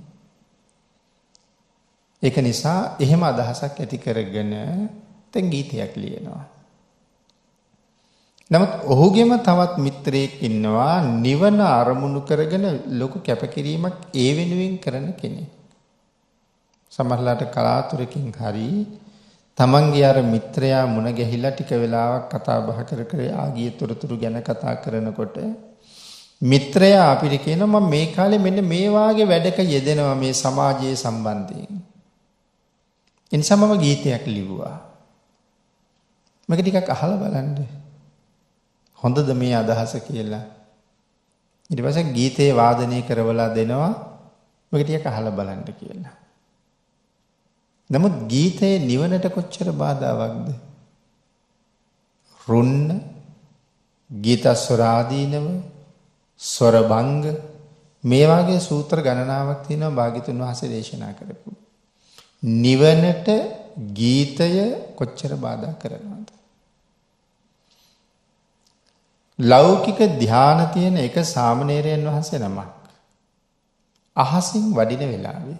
ඒක නිසා එහෙම අදහසක් ඇති කරගෙන දැන් ගීතයක් ලියනවා. නමුත් ඔහුගෙම තවත් මිත්‍රයෙක් ඉන්නවා නිවන අරමුණු කරගෙන ලොකු කැපකිරීමක් ඒ වෙනුවෙන් කරන කෙනෙක්. සමහරලාට කලාතුරකින් හරි තමන්ගේ අර මිත්‍රයා මුණ ගැහිලා ටික වෙලාවක් කතා බහ කර කර ආගිය තොරතුරු ගැන කතා කරනකොට මිත්‍රයා අපිට කියනවා මම මේ කාලේ මෙන්න මේ වාගේ වැඩක යෙදෙනවා මේ සමාජයේ සම්බන්ධයෙන්. ඒ නිසා මම ගීතයක් ලිව්වා. මේක ටිකක් අහලා බලන්න. හොඳද මේ අදහස කියලා. ඊට පස්සේ ගීතේ වාදනය කරවලා දෙනවා. මේක ටිකක් අහලා බලන්න කියලා. නමුත් ගීතයේ නිවනට කොච්චර බාධාවක්ද? රුන්න, ගීත ස්වරාදීනව, ස්වරභංග මේ වගේ සූත්‍ර ගණනාවක් තියෙනවා භාග්‍යතුන් වහන්සේ දේශනා කරපු. නිවනට ගීතය කොච්චර බාධා කරනවද? ලෞකික ධ්‍යාන තියෙන එක සාමණේරයන් වහන්සේ නමක් අහසින් වඩින වෙලාවේ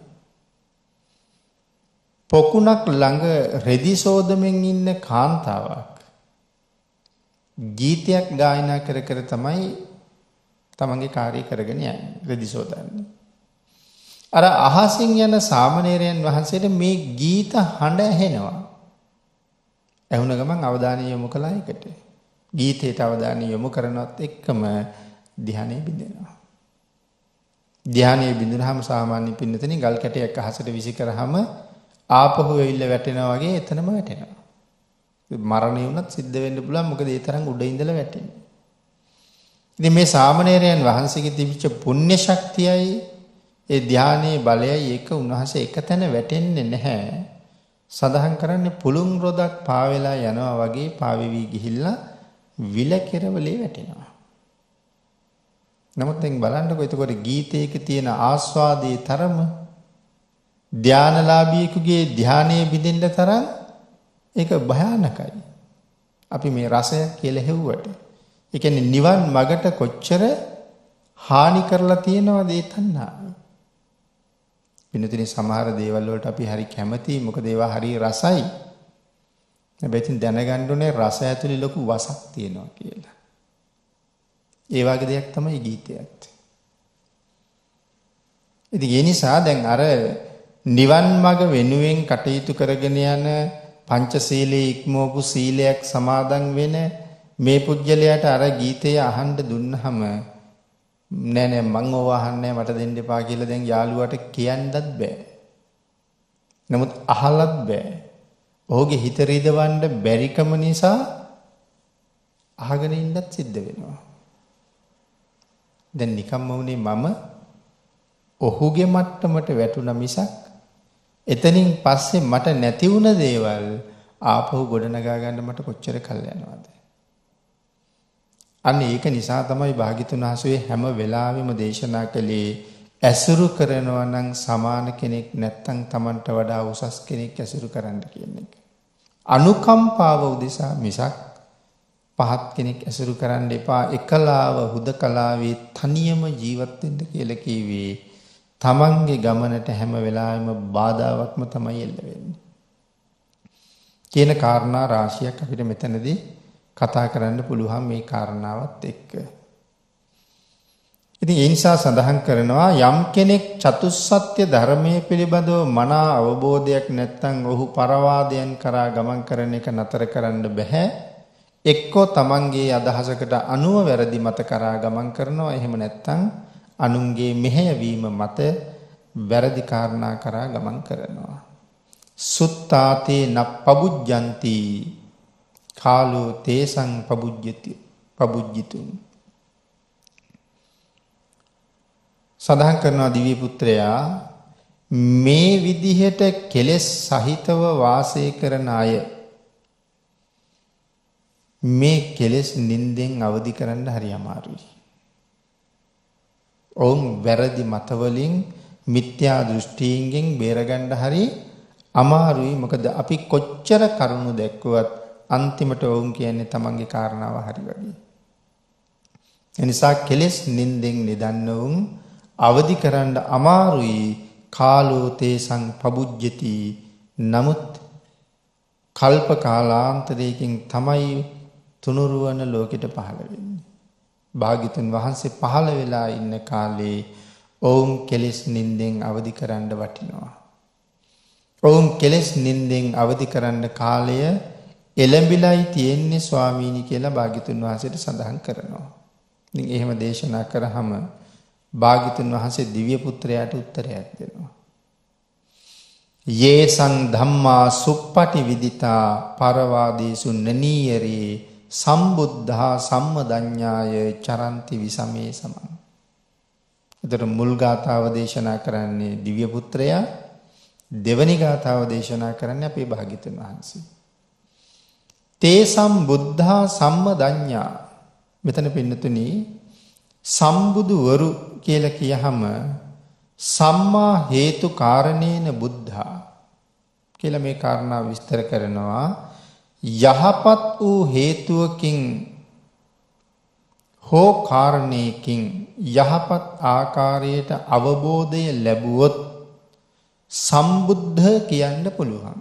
පොකුණක් ළඟ රෙදි සෝදමින් ඉන්න කාන්තාවක් ගීතයක් ගායනා කර කර තමයි තමන්ගේ කාර්යය කරගෙන යන්නේ රෙදි සෝදන්නේ. අර අහසින් යන සාමණේරයන් වහන්සේට මේ ගීත හඬ ඇහෙනවා. ඇහුණ ගමන් අවධානය යොමු කළා එකට. ගීතයට අවධානය යොමු කරනවත් එක්කම ධ්‍යානෙ බිඳෙනවා. ධ්‍යානෙ බිඳුනහම සාමාන්‍ය පින්නතෙනි ගල් කැටයක් අහසට විසි කරාම ආපහු වෙවිල්ල වැටෙනවා වගේ එතනම වැටෙනවා. මරණය වුණත් සිද්ධ වෙන්න පුළුවන් මොකද ඒ තරම් උඩ ඉඳලා වැටෙන්නේ. ඉතින් මේ සාමණේරයන් වහන්සේගේ තිබිච්ච පුණ්‍ය ශක්තියයි ඒ ධානයේ බලයයි එක උන්වහන්සේ එකතැන වැටෙන්නේ නැහැ. සඳහන් කරන්නේ පුළුන් රොදක් පාවෙලා යනවා වගේ පාවෙවි ගිහිල්ලා විල කෙරවලේ වැටෙනවා. නමුත් දැන් බලන්නකෝ එතකොට ගීතයක තියෙන ආස්වාදයේ තරම ධානලාභියෙකුගේ ධානයේ බිඳෙන්න තරම් ඒක භයානකයි. අපි මේ රසය කියලා හෙව්වට ඒ කියන්නේ නිවන් මගට කොච්චර හානි කරලා තියෙනවද ඒ තණ්හාව. වෙනතින් සමහර දේවල් වලට අපි හරි කැමතියි මොකද ඒවා හරි රසයි. හැබැයි ඉතින් දැනගන්න ඕනේ රස ඇතුලේ ලොකු වසක් තියෙනවා කියලා. ඒ වගේ දෙයක් තමයි ගීතයත්. ඉතින් ඒ නිසා දැන් අර නිවන් මඟ වෙනුවෙන් කටයුතු කරගෙන යන පංචශීලයේ ඉක්මවපු සීලයක් සමාදන් වෙන මේ පුජ්‍යලයට අර ගීතය අහන්න දුන්නහම නෑ නෑ මං ඕව අහන්නේ මට දෙන්න එපා කියලා දැන් යාළුවාට කියන්නත් බෑ. නමුත් අහලත් බෑ. ඔහුගේ හිත රිදවන්න බැරිකම නිසා අහගෙන ඉන්නත් සිද්ධ වෙනවා. දැන් නිකම්ම වුණේ මම ඔහුගේ මට්ටමට වැටුණා මිසක් එතනින් පස්සේ මට නැති වුණ දේවල් ආපහු ගොඩනගා ගන්න මට කොච්චර කල් යනවද? අන්න ඒක නිසා තමයි භාග්‍යතුන් වහන්සේ හැම වෙලාවෙම දේශනා කළේ ඇසුරු කරනවා නම් සමාන කෙනෙක් නැත්තම් Tamanට වඩා උසස් කෙනෙක් ඇසුරු කරන්න කියන එක. අනුකම්පාව උදෙසා මිසක් පහත් කෙනෙක් ඇසුරු කරන්න එපා. එකලාව හුදකලාවේ තනියම ජීවත් වෙන්න කියලා කිව්වේ. Tamanගේ ගමනට හැම වෙලාවෙම බාධාවක්ම තමයි එල්ල වෙන්නේ. කියන කාරණා රාශියක් අපිට මෙතනදී කතා කරන්න පුළුවන් මේ කාරණාවත් එක්ක. ඉතින් ඒ නිසා සඳහන් කරනවා යම් කෙනෙක් චතුස්සත්‍ය ධර්මයේ පිළිබඳව මනා අවබෝධයක් නැත්නම් ඔහු පරවාදයන් කරා ගමන් කරන එක නතර කරන්න බෑ. එක්කෝ තමන්ගේ අදහසකට අනුව වැරදි මත කරා ගමන් කරනවා. එහෙම නැත්නම් අනුන්ගේ මෙහෙයවීම මත වැරදි කාරණා කරා ගමන් කරනවා. සුත්තාතේ නප්පබුජ්ජಂತಿ කාලෝ තේසං පබුජ්ජිතුම්. සඳහන් කරනවා දිව්‍ය පුත්‍රයා මේ විදිහට කෙලෙස් සහිතව වාසය කරන අය මේ කෙලෙස් නින්දෙන් අවදි කරන්න හරි අමාරුයි. ඔවුන් වැරදි මතවලින් මිත්‍යා දෘෂ්ටීන්ගෙන් බේරගන්න හරි අමාරුයි. මොකද අපි කොච්චර කරුණු දැක්කුවත් අන්තිමට ඔවුන් කියන්නේ තමන්ගේ කාරණාව හරි වගේ. එනිසා කෙලෙස් නින්දෙන් නිදන්න වුන් අවදි කරන්න අමාරුයි. කාලෝ තේසං පබුජ්ජති. නමුත් කල්ප කාලාන්තරයකින් තමයි තුනුරුවන ලෝකෙට පහළ වෙන්නේ. භාග්‍යතුන් වහන්සේ පහළ වෙලා ඉන්න කාලේ ඔවුන් කෙලෙස් නින්දෙන් අවදි කරන්න වටිනවා. ඔවුන් කෙලෙස් නින්දෙන් අවදි කරන්න කාලය එළඹිලයි තියෙන්නේ ස්වාමීනි කියලා භාග්‍යතුන් වහන්සේට සඳහන් කරනවා. ඉතින් එහෙම දේශනා කරාම භාග්‍යතුන් වහන්සේ දිව්‍ය පුත්‍රයාට උත්තරයක් දෙනවා. යේසං ධම්මා සුප්පටි විදිතා පරවාදීසු නනීයරේ සම්බුද්ධා සම්මදඤ්ඤාය චරන්ති විසමේ සමං. ඒතර මුල් ගාථාව දේශනා කරන්නේ දිව්‍ය පුත්‍රයා, දෙවනි ගාථාව දේශනා කරන්නේ අපේ භාග්‍යතුන් වහන්සේ. තේ සම්බුද්ධා සම්මදඤ්ඤා. මෙතන පින්නතුනි සම්බුදුවරු කියලා කියහම සම්මා හේතු කාරණේන බුද්ධා කියලා මේ කාරණා විස්තර කරනවා. යහපත් වූ හේතුවකින් හෝ කාරණයකින් යහපත් ආකාරයට අවබෝධය ලැබුවොත් සම්බුද්ධ කියන්න පුළුවන්.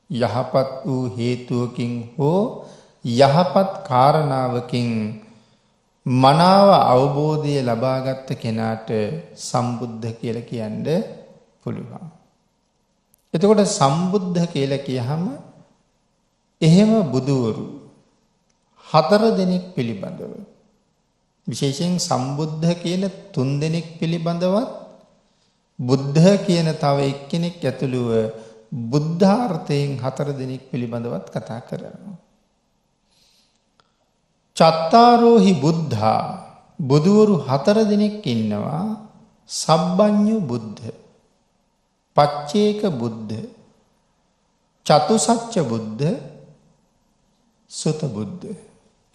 යහපත් වූ හේතුවකින් හෝ යහපත් කාරණාවකින් මනාව අවබෝධය ලබාගත් කෙනාට සම්බුද්ධ කියලා කියන්න පුළුවන්. එතකොට සම්බුද්ධ කියලා කියහම එහෙම බුදුවරු 4 දෙනෙක් පිළිබඳව, විශේෂයෙන් සම්බුද්ධ කියන 3 දෙනෙක් පිළිබඳවත් බුද්ධ කියන තව එක්කෙනෙක් ඇතුළුව බුද්ධාර්ථයෙන් 4 දෙනෙක් පිළිබඳවත් කතා කරනවා. චත්තාරෝහි බුද්ධා, බුදුවරු 4 දෙනෙක් ඉන්නවා. සබ්බඤ්ඤු බුද්ධ, පච්චේක බුද්ධ, චතුසච්ච බුද්ධ, සුත බුද්ධ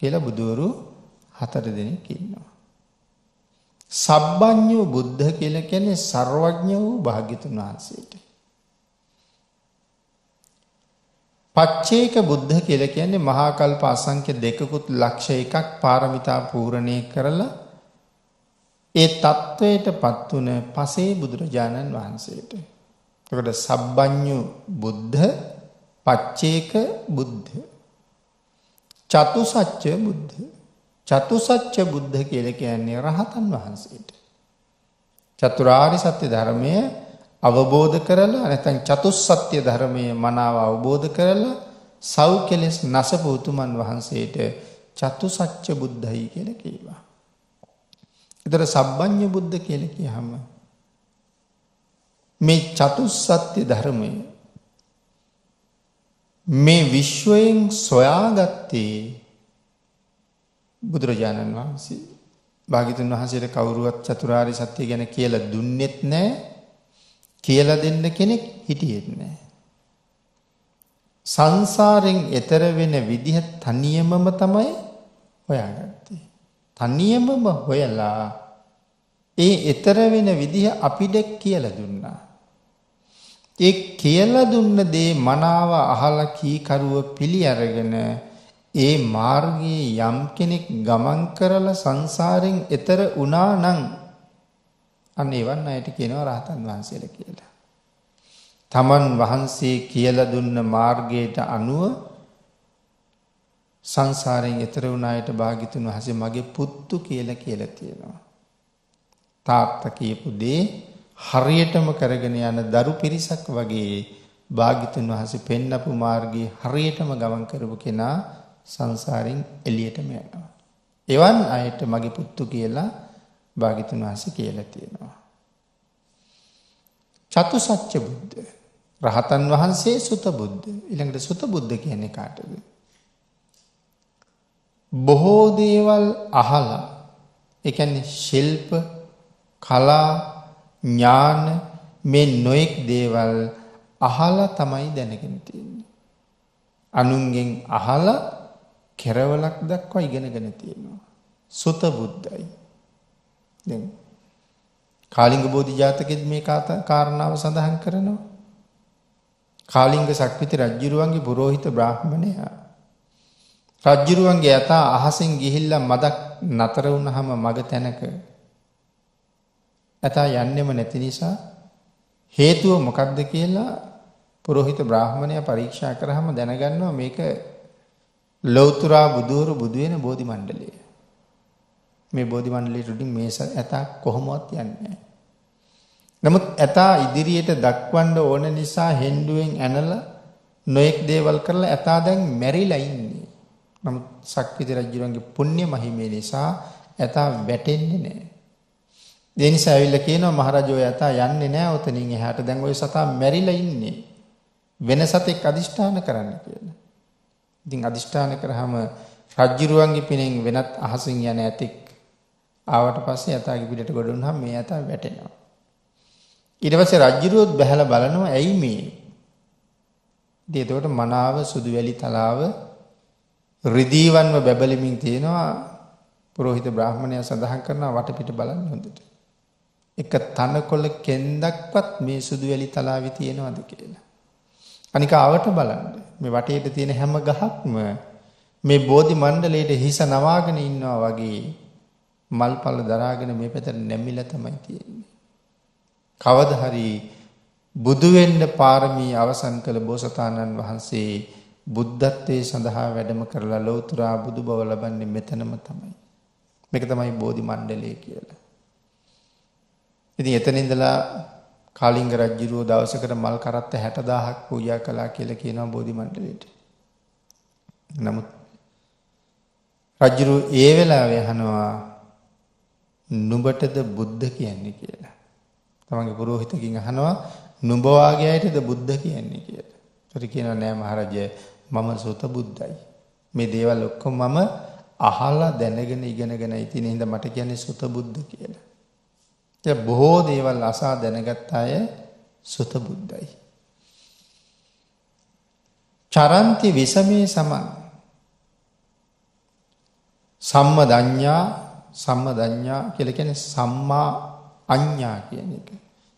කියලා බුදුවරු 4 දෙනෙක් ඉන්නවා. සබ්බඤ්ඤු බුද්ධ කියලා කියන්නේ සර්වඥ වූ භාග්‍යතුන් වහන්සේට. පච්චේක බුද්ධ කියලා කියන්නේ මහා කල්ප අසංඛ්‍ය 2කුත් ලක්ෂ 1ක් පාරමිතා පූර්ණේ කරලා ඒ තත්වයටපත් වුණ පසේ බුදුරජාණන් වහන්සේට. එතකොට සබ්බඤ්ඤු බුද්ධ, පච්චේක බුද්ධ, චතුසච්ච බුද්ධ. චතුසච්ච බුද්ධ කියලා කියන්නේ රහතන් වහන්සේට. චතුරාර්ය සත්‍ය ධර්මය අවබෝධ කරලා නැත්නම් චතුස්සත්‍ය ධර්මයේ මනාව අවබෝධ කරලා සව් කෙලෙස් නැසපු උතුමන් වහන්සේට චතුසච්ච බුද්ධයි කියලා කියනවා. ඒතර සබ්බඤ්ඤ බුද්ධ කියලා කියහම මේ චතුස්සත්‍ය ධර්මය මේ විශ්වයෙන් සොයාගත්තේ බුදුරජාණන් වහන්සේ. භාග්‍යතුන් වහන්සේට කවුරුවත් චතුරාර්ය සත්‍ය ගැන කියලා දුන්නෙත් නැහැ. කියලා දෙන්න කෙනෙක් හිටියෙත් නැහැ. සංසාරෙන් එතර වෙන විදිහ තනියමම තමයි හොයාගත්තේ. තනියමම හොයලා ඒ එතර වෙන විදිහ අපිට කියලා දුන්නා. ඒ කියලා දුන්න දේ මනාව අහලා කීකරුව පිළි අරගෙන ඒ මාර්ගයේ යම් කෙනෙක් ගමන් කරලා සංසාරෙන් එතර වුණා නම් අන්න එවන් අයට කියනවා රහතන් වහන්සේලා කියලා. තමන් වහන්සේ කියලා දුන්න මාර්ගයට අනුව සංසාරයෙන් එතර වුණ අයට භාග්‍යතුන් වහන්සේ මගේ පුත්තු කියලා තියෙනවා. තාත්තා කියපු දේ හරියටම කරගෙන යන දරු පිරිසක් වගේ භාග්‍යතුන් වහන්සේ පෙන්නපු මාර්ගයේ හරියටම ගමන් කරපු කෙනා සංසාරයෙන් එළියටම යනවා. එවන් අයට මගේ පුත්තු කියලා භාග්‍යතුන් වහන්සේ කියලා තියෙනවා. චතුසච්ච බුද්ධ, රහතන් වහන්සේ සුත බුද්ධ. ඊළඟට සුත බුද්ධ කියන්නේ කාටද? බොහෝ දේවල් අහලා, ඒ කියන්නේ ශිල්ප, කලා, ඥාන මේ නොඑක් දේවල් අහලා තමයි දැනගෙන තියෙන්නේ. අනුන්ගෙන් අහලා කෙරවලක් දක්වා ඉගෙනගෙන තියෙනවා. සුත බුද්ධයි. දැන් කාලිංග බෝධි ජාතකෙත් මේ කාරණාව සඳහන් කරනවා. කාලිංග සක්විති රජුරුවන්ගේ පුරෝහිත බ්‍රාහ්මණයා රජුරුවන්ගේ යතා අහසින් ගිහිල්ලා මදක් නතර වුණාම මග තැනක යතා යන්නෙම නැති නිසා හේතුව මොකක්ද කියලා පුරෝහිත බ්‍රාහ්මණයා පරීක්ෂා කරාම දැනගන්නවා මේක ලෞතර බුදුවරු බුදු වෙන බෝධි මණ්ඩලය. මේ බෝධි මණ්ඩලයට උඩින් මේ ඇතා කොහොමවත් යන්නේ නැහැ. නමුත් ඇතා ඉදිරියට දක්වන්න ඕන නිසා හෙන්ඩුවෙන් ඇනලා නොඑක් දේවල් කරලා ඇතා දැන් මැරිලා ඉන්නේ. නමුත් සක්විති රජුගේ පුණ්‍ය මහිමේ නිසා ඇතා වැටෙන්නේ නැහැ. ඒ නිසා ඇවිල්ලා කියනවා මහරජා ඔය ඇතා යන්නේ නැහැ උතනින් එහාට. දැන් ওই සතා මැරිලා ඉන්නේ. වෙන සතෙක් අදිෂ්ඨාන කරන්න කියලා. ඉතින් අදිෂ්ඨාන කරාම රජුරුවන්ගේ පිනෙන් වෙනත් අහසින් යන ඇතෙක් ආවට පස්සේ ඇතාගේ පිටට ගොඩ වුණාම මේ ඇතා වැටෙනවා. ඊට පස්සේ රජුරුවත් බහැලා බලනවා ඇයි මේ? ඉතින් එතකොට මනාව සුදු වැලි තලාව රිදීවන්ව බැබලෙමින් තියෙනවා. පුරোহিত බ්‍රාහ්මණයා සඳහන් කරනවා වටපිට බලන්න හොඳට. එක තනකොළ කෙන්දක්වත් මේ සුදු වැලි තලාවේ තියෙනවද කියලා. අනික ආවට බලන්න. මේ වටේට තියෙන හැම ගහක්ම මේ බෝධි මණ්ඩලයේ හිස නවාගෙන ඉන්නවා වගේ මල්පල දරාගෙන මේ පැත්තට නැමිලා තමයි තියෙන්නේ. කවදා හරි බුදු වෙන්න පාරමී අවසන් කළ බෝසතාණන් වහන්සේ බුද්ධත්වයේ සඳහා වැඩම කරලා ලෞතර බුදු බව ලබන්නේ මෙතනම තමයි. මේක තමයි බෝධි මණ්ඩලය කියලා. ඉතින් එතන ඉඳලා කාලිංග රජුරෝ දවසකට මල් කරත්ත 60000ක් පූජා කළා කියලා කියනවා බෝධි මණ්ඩලයට. නමුත් රජුරෝ ඒ වෙලාවේ අහනවා නුඹටද බුද්ධ කියන්නේ කියලා. තමන්ගේ පුරোহিতකින් අහනවා නුඹ වාගේ අයටද බුද්ධ කියන්නේ කියලා. ඒතර කියනවා නෑ මහරජා මම සෝත බුද්ධයි. මේ දේවල් ඔක්කොම මම අහලා දැනගෙන ඉගෙනගෙන ඉතින් හින්දා මට කියන්නේ සෝත බුද්ධ කියලා. ඒ බොහෝ දේවල් අසා දැනගත් අය සෝත බුද්ධයි. චරන්ති විසමේ සමන් සම්මදඤ්ඤා කියලා කියන්නේ සම්මා අඤ්ඤා කියන එක.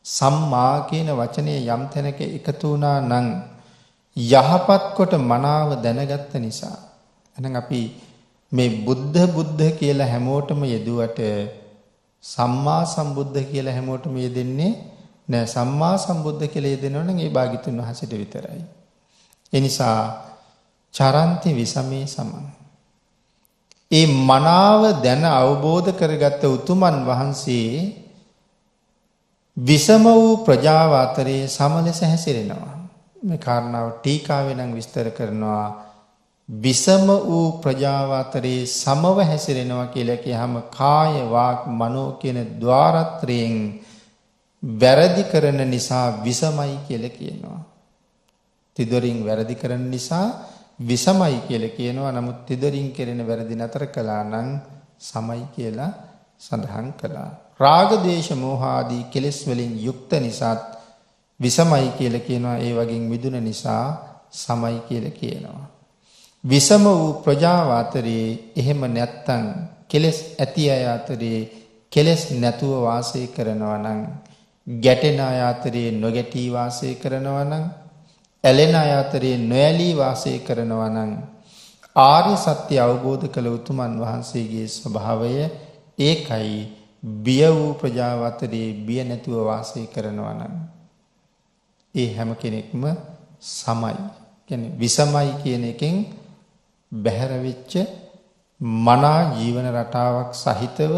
සම්මා කියන වචනේ යම් තැනක එකතු වුණා නම් යහපත් කොට මනාව දැනගත්ත නිසා. එහෙනම් අපි මේ බුද්ධ කියලා හැමෝටම යෙදුවට සම්මා සම්බුද්ධ කියලා හැමෝටම යෙදෙන්නේ නෑ. සම්මා සම්බුද්ධ කියලා යෙදෙනවා නම් ඒ භාග්‍යතුන් වහන්සේට විතරයි. ඒ නිසා චරන්ති විසමේ සමන්. ඒ මනාව දැන අවබෝධ කරගත්ත උතුමන් වහන්සේ විසම වූ ප්‍රජාව අතරේ සම ලෙස හැසිරෙනවා. මේ කාරණාව ටීකාවේ නම් විස්තර කරනවා. විසම වූ ප්‍රජාව අතරේ සමව හැසිරෙනවා කියලා කියහම කාය වාක් මනෝ කියන ద్వාරත්‍රයෙන් වැරදි කරන නිසා විසමයි කියලා කියනවා. තිදොරින් වැරදි කරන නිසා විසමයි කියලා කියනවා. නමුත් තිදොරින් කෙරෙන වැරදි නතර කළා නම් සමයි කියලා සඳහන් කළා. රාග දේශ මොහ ආදී කෙලෙස් වලින් යුක්ත නිසාත් විසමයි කියලා කියනවා. ඒ වගේ මිදුන නිසා සමයි කියලා කියනවා. විසම වූ ප්‍රජාව අතරේ එහෙම නැත්තම් කෙලෙස් ඇති අය අතරේ කෙලෙස් නැතුව වාසය කරනවා නම් ගැටෙන අය අතරේ නොගැටී වාසය කරනවා නම් ඇලෙන අය අතරේ නොඇලී වාසය කරනවා නම් ආර්ය සත්‍ය අවබෝධ කළ උතුමන් වහන්සේගේ ස්වභාවය ඒකයි. බිය වූ ප්‍රජාව අතරේ බිය නැතුව වාසය කරනවා නම් ඒ හැම කෙනෙක්ම සමයි. කියන්නේ විසමයි කියන එකෙන් බැහැර වෙච්ච මනා ජීවන රටාවක් සහිතව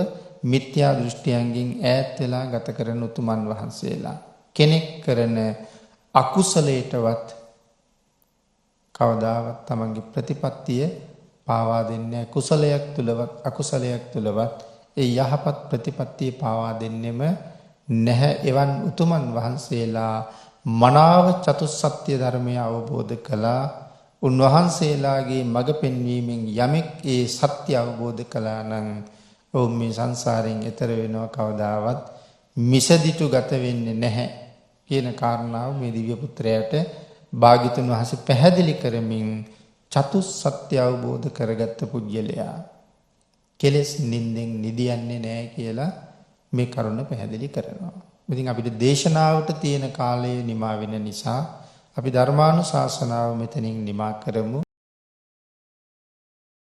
මිත්‍යා දෘෂ්ටියන්ගෙන් ඈත් වෙලා ගත කරන උතුමන් වහන්සේලා. කෙනෙක් කරන අකුසලයටවත් කවදාවත් තමන්ගේ ප්‍රතිපත්තිය පාවා දෙන්නේ නැහැ. කුසලයක් තුලවත් අකුසලයක් තුලවත් ඒ යහපත් ප්‍රතිපත්තිය පාවා දෙන්නෙම නැහැ. එවන් උතුමන් වහන්සේලා මනාව චතුස්සත්‍ය ධර්මය අවබෝධ කළා. උන්වහන්සේලාගේ මඟ පෙන්වීමෙන් යමෙක් ඒ සත්‍ය අවබෝධ කළා නම් ඔවුන් මේ සංසාරයෙන් එතර වෙනව කවදාවත් මිසදිටු ගත වෙන්නේ නැහැ කියන කාරණාව මේ දිව්‍ය පුත්‍රයාට භාග්‍යතුන් වහන්සේ පැහැදිලි කරමින් චතුස්සත්‍ය අවබෝධ කරගත්ත පුජ්‍යලයා කෙලෙස් නින්දෙන් නිදියන්නේ නැහැ කියලා මේ කරුණ පැහැදිලි කරනවා. ඉතින් අපිට දේශනාවට තියෙන කාලය නිමා වෙන නිසා අපි ධර්මානුශාසනාව මෙතනින් නිමා කරමු.